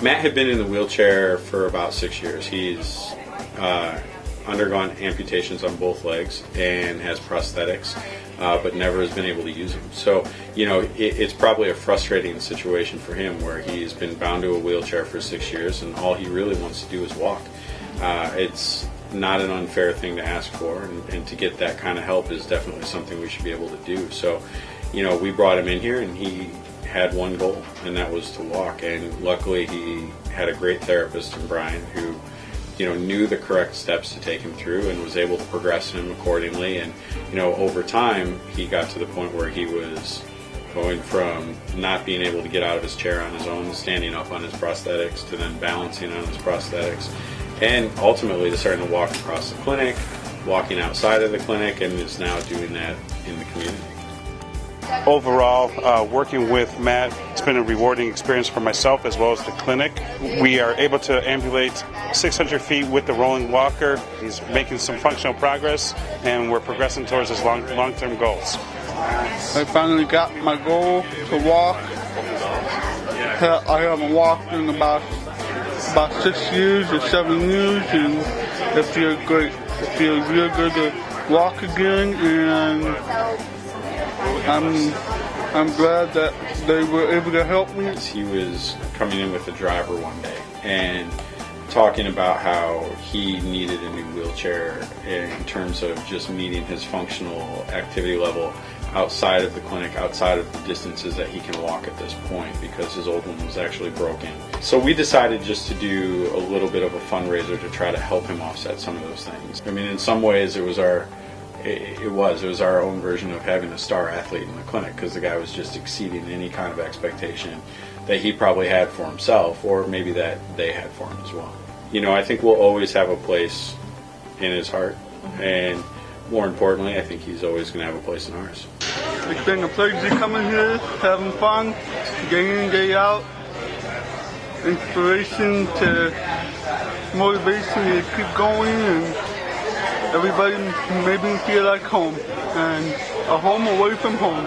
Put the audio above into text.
Matt had been in the wheelchair for about 6 years. He's undergone amputations on both legs and has prosthetics, but never has been able to use them. So, it's probably a frustrating situation for him where he's been bound to a wheelchair for 6 years and all he really wants to do is walk. It's not an unfair thing to ask for, and to get that kind of help is definitely something we should be able to do. So, we brought him in here and he had one goal, and that was to walk. And luckily he had a great therapist in Brian who knew the correct steps to take him through and was able to progress him accordingly. And over time he got to the point where he was going from not being able to get out of his chair on his own, standing up on his prosthetics, to then balancing on his prosthetics, and ultimately to starting to walk across the clinic, walking outside of the clinic, and is now doing that in the community. Overall, working with Matt, it's been a rewarding experience for myself as well as the clinic. We are able to ambulate 600 feet with the rolling walker. He's making some functional progress, and we're progressing towards his long-term goals. I finally got my goal to walk. I haven't walked in about 6 years or 7 years, and it feels great. It feels real good to walk again, and I'm glad that they were able to help me. He was coming in with a driver one day and talking about how he needed a new wheelchair in terms of just meeting his functional activity level outside of the clinic, outside of the distances that he can walk at this point, because his old one was actually broken. So we decided just to do a little bit of a fundraiser to try to help him offset some of those things. I mean, in some ways it was our own version of having a star athlete in the clinic, because the guy was just exceeding any kind of expectation that he probably had for himself, or maybe that they had for him as well. I think we'll always have a place in his heart, and more importantly, I think he's always going to have a place in ours. It's been a pleasure coming here, having fun, day in, day out, inspiration to motivation to keep going, and everybody made me feel like home, and a home away from home.